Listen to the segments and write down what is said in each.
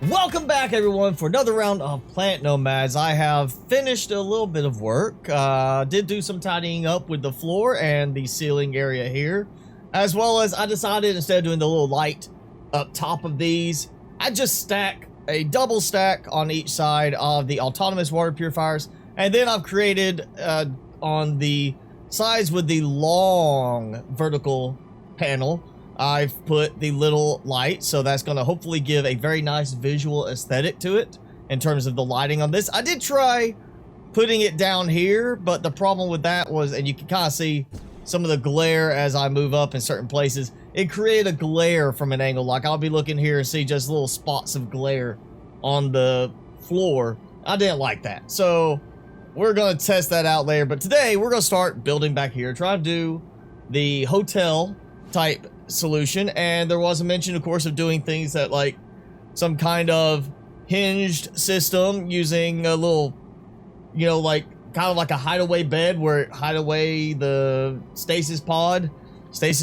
Welcome back, everyone, for another round of Planet Nomads. I have finished a little bit of work. Did do some tidying up with the floor and the ceiling area here, as well as I decided instead of doing the little light up top of these, I just stack a double stack on each side of the autonomous water purifiers, and then I've created on the sides with the long vertical panel, I've put the little light, so that's going to hopefully give a very nice visual aesthetic to it in terms of the lighting on this. I did try putting it down here, but the problem with that was, and you can kind of see some of the glare as I move up in certain places, it created a glare from an angle. Like I'll be looking here and see just little spots of glare on the floor. I didn't like that. So we're going to test that out later. But today we're going to start building back here, try to do the hotel type solution. And there was a mention, of course, of doing things that like some kind of hinged system using a little, you know, like kind of like a hideaway bed where it hide away the stasis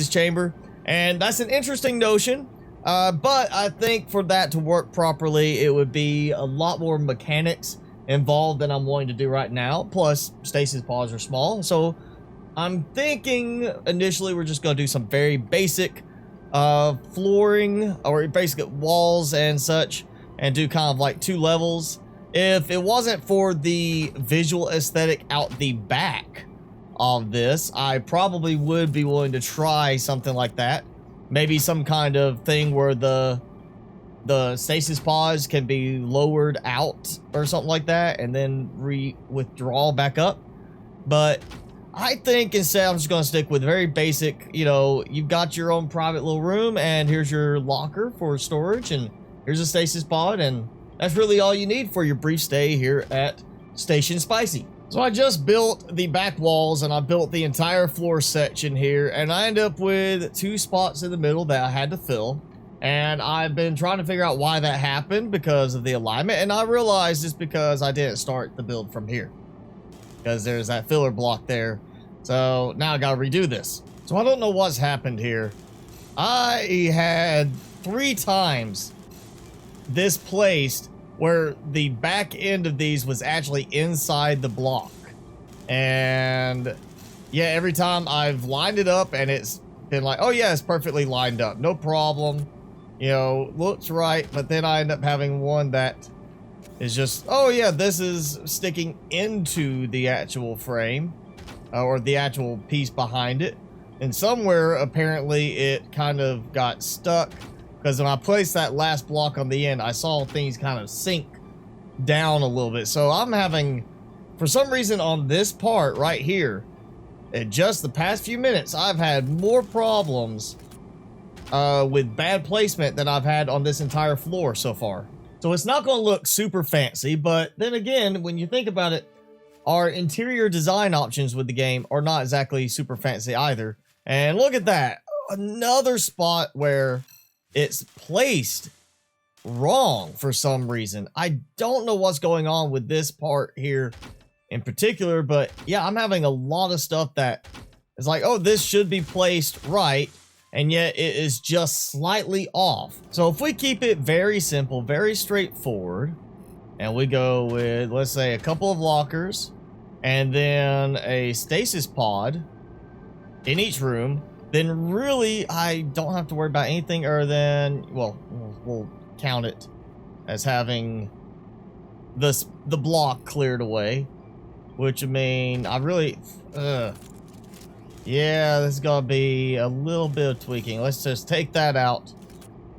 chamber. And that's an interesting notion. But I think for that to work properly, it would be a lot more mechanics involved than I'm wanting to do right now. Plus, stasis pods are small. So I'm thinking initially we're just going to do some very basic flooring or basic walls and such, and do kind of like 2 levels. If it wasn't for the visual aesthetic out the back of this, I probably would be willing to try something like that. Maybe some kind of thing where the stasis pods can be lowered out or something like that and then withdraw back up. But I think instead I'm just going to stick with very basic, you know, you've got your own private little room and here's your locker for storage and here's a stasis pod, and that's really all you need for your brief stay here at Station Spicy. So I just built the back walls and I built the entire floor section here, and I ended up with 2 spots in the middle that I had to fill. And I've been trying to figure out why that happened because of the alignment, and I realized it's because I didn't start the build from here, because there's that filler block there. So now I gotta redo this. So I don't know what's happened here. I had 3 times this placed where the back end of these was actually inside the block. And yeah, every time I've lined it up and it's been like, oh yeah, it's perfectly lined up, no problem. You know, looks right. But then I end up having one that is just, oh yeah, this is sticking into the actual frame. Or the actual piece behind it, and somewhere apparently it kind of got stuck, because when I placed that last block on the end, I saw things kind of sink down a little bit. So I'm having, for some reason on this part right here, in just the past few minutes, I've had more problems with bad placement than I've had on this entire floor so far. So it's not going to look super fancy, but then again, when you think about it, our interior design options with the game are not exactly super fancy either. And look at that. Another spot where it's placed wrong for some reason. I don't know what's going on with this part here in particular, but yeah, I'm having a lot of stuff that is like, oh, this should be placed right, and yet it is just slightly off. So if we keep it very simple, very straightforward, and we go with, let's say, a couple of lockers, and then a stasis pod in each room, then really I don't have to worry about anything other than, well, we'll count it as having the block cleared away, which I mean, I really, yeah, this is gonna be a little bit of tweaking. Let's just take that out.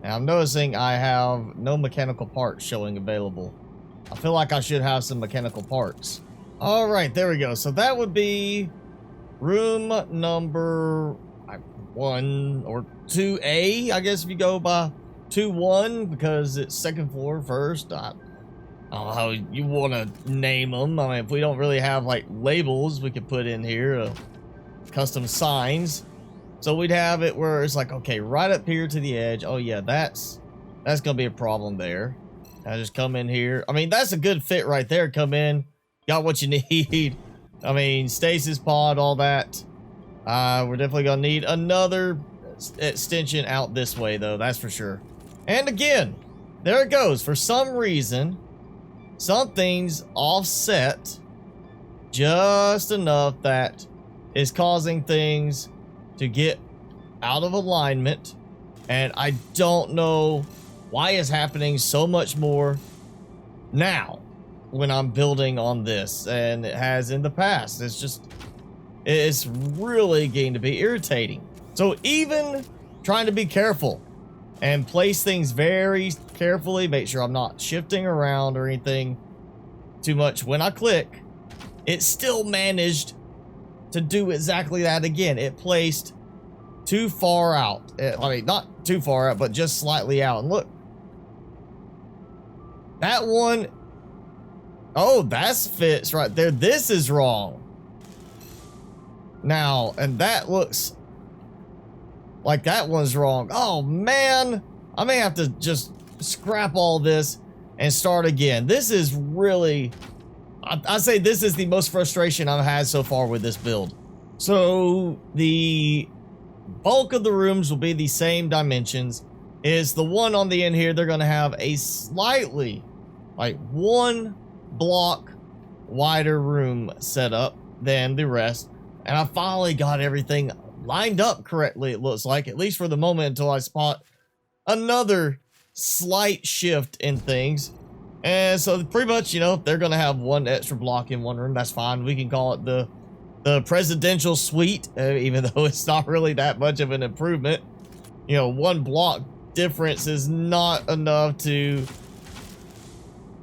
And I'm noticing I have no mechanical parts showing available. I feel like I should have some mechanical parts. All right, there we go. So that would be room number 1 or 2A, I guess, if you go by 2-1, because it's 2nd floor first. I don't know how you want to name them. I mean, if we don't really have like labels, we could put in here custom signs. So we'd have it where it's like, okay, right up here to the edge. Oh yeah, that's gonna be a problem there. I just come in here. I mean, that's a good fit right there. Come in. Got what you need. I mean, stasis pod, all that. We're definitely gonna need another extension out this way, though. That's for sure. And again, there it goes. For some reason, something's offset just enough that is causing things to get out of alignment. And I don't know why it's happening so much more now when I'm building on this and it has in the past. It's really getting to be irritating. So even trying to be careful and place things very carefully, make sure I'm not shifting around or anything too much when I click, it still managed to do exactly that again. It placed too far out. I mean, not too far out, but just slightly out. And look, that one, oh, that's fits right there. This is wrong now, and that looks like that one's wrong. Oh man, I may have to just scrap all this and start again. This is really, I say this is the most frustration I've had so far with this build. So the bulk of the rooms will be the same dimensions. Is the one on the end here, they're going to have a slightly, like, 1 block wider room set up than the rest. And I finally got everything lined up correctly, it looks like, at least for the moment, until I spot another slight shift in things. And so pretty much, you know, they're going to have 1 extra block in one room. That's fine. We can call it the presidential suite, even though it's not really that much of an improvement. You know, 1 block difference is not enough to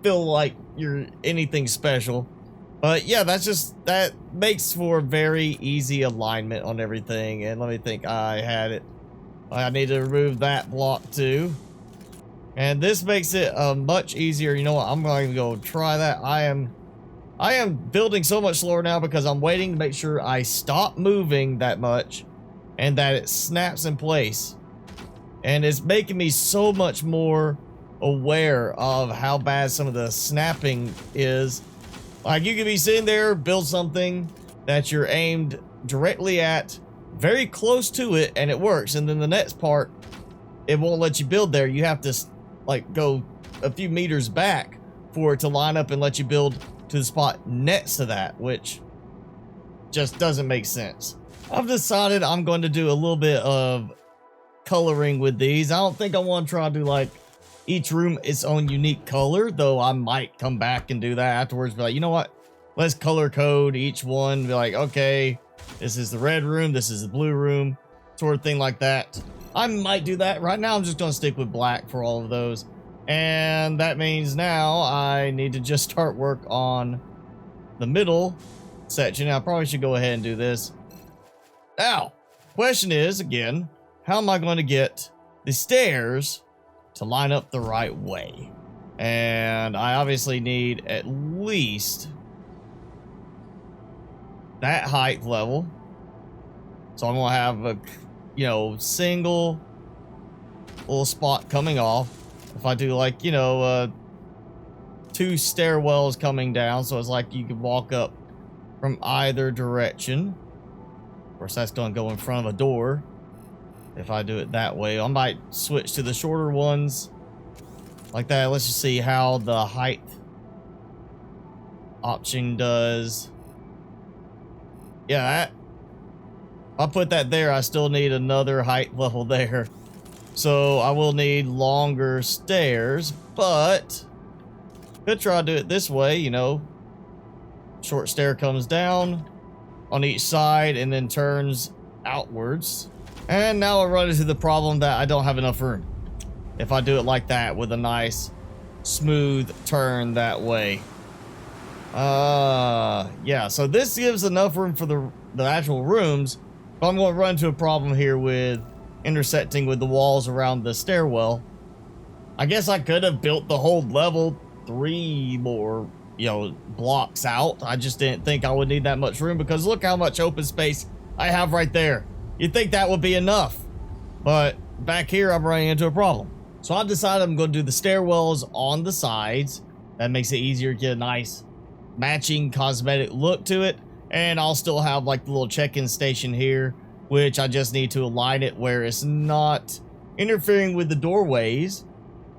feel like you're anything special. But yeah, that makes for very easy alignment on everything. And let me think, I had it. I need to remove that block too. And this makes it much easier. You know what? I'm going to go try that. I am building so much slower now because I'm waiting to make sure I stop moving that much and that it snaps in place. And it's making me so much more aware of how bad some of the snapping is. Like, you could be sitting there, build something that you're aimed directly at, very close to it, and it works. And then the next part, it won't let you build there. You have to, like, go a few meters back for it to line up and let you build to the spot next to that, which just doesn't make sense. I've decided I'm going to do a little bit of coloring with these. I don't think I want to try to do like each room its own unique color, though I might come back and do that afterwards. Be like, you know what? Let's color code each one. Be like, okay, this is the red room, this is the blue room, sort of thing like that. I might do that. Right now, I'm just going to stick with black for all of those. And that means now I need to just start work on the middle section. I probably should go ahead and do this. Now, question is, again, how am I going to get the stairs to line up the right way? And I obviously need at least that height level. So I'm going to have a, you know, single little spot coming off. If I do like, you know, 2 stairwells coming down, so it's like you could walk up from either direction. Of course, that's going to go in front of a door. If I do it that way, I might switch to the shorter ones like that. Let's just see how the height option does. Yeah, that, I'll put that there. I still need another height level there. So I will need longer stairs, but could try to do it this way, you know. Short stair comes down on each side and then turns outwards. And now I run into the problem that I don't have enough room if I do it like that with a nice smooth turn that way. Yeah, so this gives enough room for the actual rooms, but I'm going to run into a problem here with intersecting with the walls around the stairwell. I guess I could have built the whole level 3 more, you know, blocks out. I just didn't think I would need that much room because look how much open space I have right there. You'd think that would be enough, but back here I'm running into a problem. So I've decided I'm going to do the stairwells on the sides. That makes it easier to get a nice matching cosmetic look to it. And I'll still have like the little check-in station here, which I just need to align it where it's not interfering with the doorways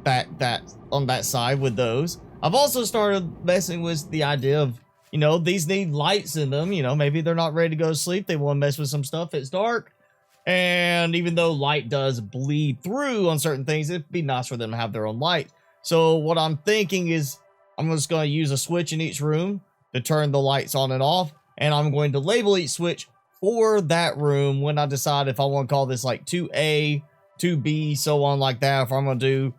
that on that side with those. I've also started messing with the idea of, you know, these need lights in them. You know, maybe they're not ready to go to sleep. They want to mess with some stuff. It's dark. And even though light does bleed through on certain things, it'd be nice for them to have their own light. So what I'm thinking is I'm just going to use a switch in each room to turn the lights on and off. And I'm going to label each switch for that room when I decide if I want to call this like 2A, 2B, so on like that. If I'm going to do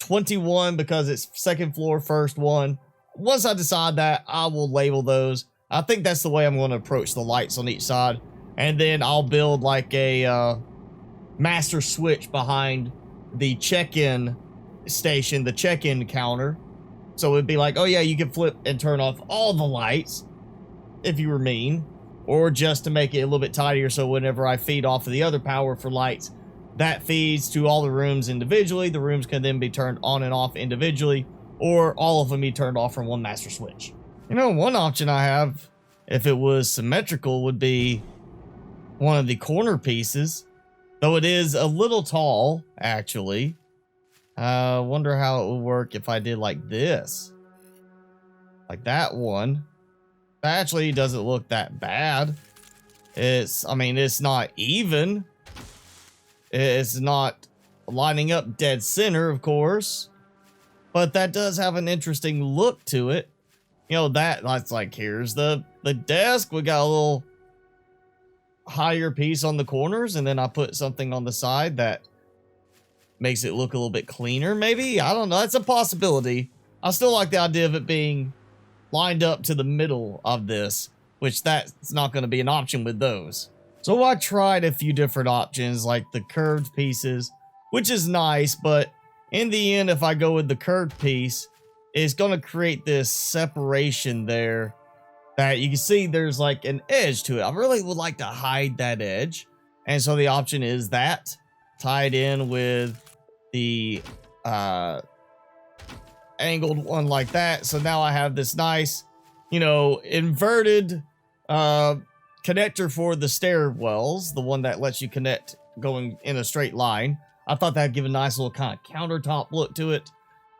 21 because it's second floor, first one. Once I decide that, I will label those. I think that's the way I'm going to approach the lights on each side. And then I'll build like a master switch behind the check-in station, the check-in counter. So it'd be like, oh yeah, you can flip and turn off all the lights if you were mean. Or just to make it a little bit tidier so whenever I feed off of the other power for lights, that feeds to all the rooms individually. The rooms can then be turned on and off individually. Or all of them be turned off from one master switch. You know, one option I have, if it was symmetrical, would be one of the corner pieces, though it is a little tall, actually. Wonder how it would work if I did like this. Like that one. That actually doesn't look that bad. I mean, it's not even. It's not lining up dead center, of course. But that does have an interesting look to it. You know, that's like, here's the desk. We got a little higher piece on the corners, and then I put something on the side that makes it look a little bit cleaner, maybe? I don't know. That's a possibility. I still like the idea of it being lined up to the middle of this, which that's not going to be an option with those. So I tried a few different options, like the curved pieces, which is nice, but in the end, if I go with the curved piece, it's going to create this separation there that you can see there's like an edge to it. I really would like to hide that edge. And so the option is that tied in with the angled one like that. So now I have this nice, you know, inverted connector for the stairwells, the one that lets you connect going in a straight line. I thought that'd give a nice little kind of countertop look to it.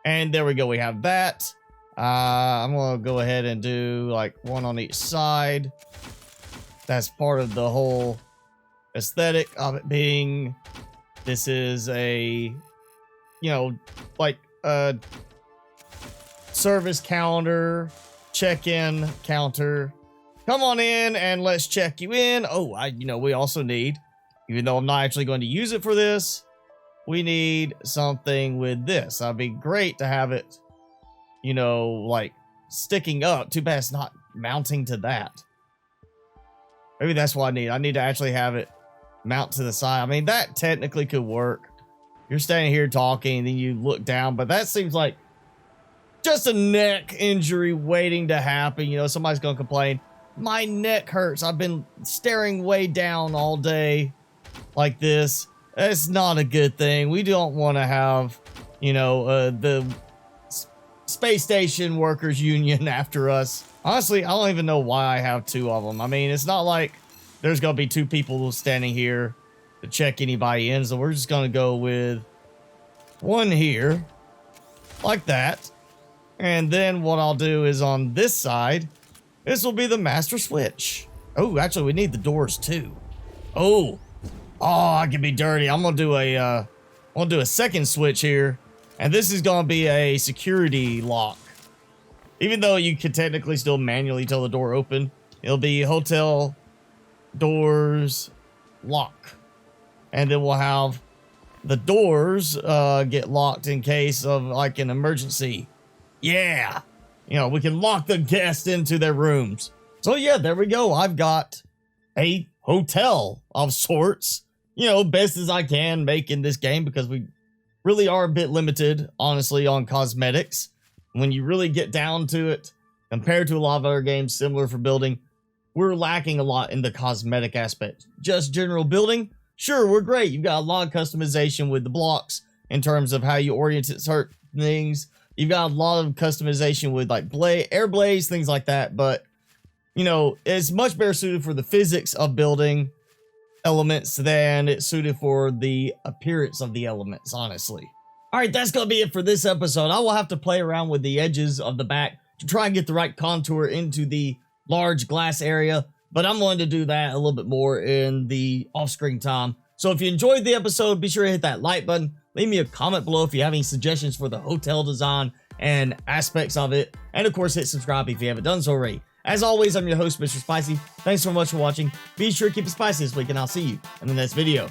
And there we go. We have that. I'm going to go ahead and do like one on each side. That's part of the whole aesthetic of it being, this is a, you know, like a service counter, check-in counter. Come on in and let's check you in. Oh, you know, we also need, even though I'm not actually going to use it for this, we need something with this. That'd be great to have it, you know, like sticking up. Too bad it's not mounting to that. Maybe that's what I need. I need to actually have it mount to the side. I mean, that technically could work. You're standing here talking and then you look down, but that seems like just a neck injury waiting to happen. You know, somebody's going to complain, my neck hurts. I've been staring way down all day like this. It's not a good thing. We don't want to have, you know, the space station workers union after us. Honestly, I don't even know why I have two of them. I mean, it's not like there's going to be two people standing here to check anybody in. So we're just going to go with one here like that. And then what I'll do is on this side, this will be the master switch. Oh, actually, we need the doors too. Oh, I can be dirty. I'm gonna do a second switch here, and this is gonna be a security lock. Even though you could technically still manually tell the door open, it'll be hotel doors lock, and then we'll have the doors get locked in case of like an emergency. Yeah, you know, we can lock the guests into their rooms. So yeah, there we go. I've got a hotel of sorts. You know, best as I can make in this game because we really are a bit limited, honestly, on cosmetics. When you really get down to it, compared to a lot of other games similar for building, we're lacking a lot in the cosmetic aspect. Just general building, sure, we're great. You've got a lot of customization with the blocks in terms of how you orient certain things. You've got a lot of customization with like air blades, things like that. But, you know, it's much better suited for the physics of building elements than it's suited for the appearance of the elements, honestly. All right, that's going to be it for this episode. I will have to play around with the edges of the back to try and get the right contour into the large glass area, but I'm going to do that a little bit more in the off-screen time. So if you enjoyed the episode, be sure to hit that like button. Leave me a comment below if you have any suggestions for the hotel design and aspects of it. And of course, hit subscribe if you haven't done so already. As always, I'm your host, Mr. Spicy. Thanks so much for watching. Be sure to keep it spicy this week, and I'll see you in the next video.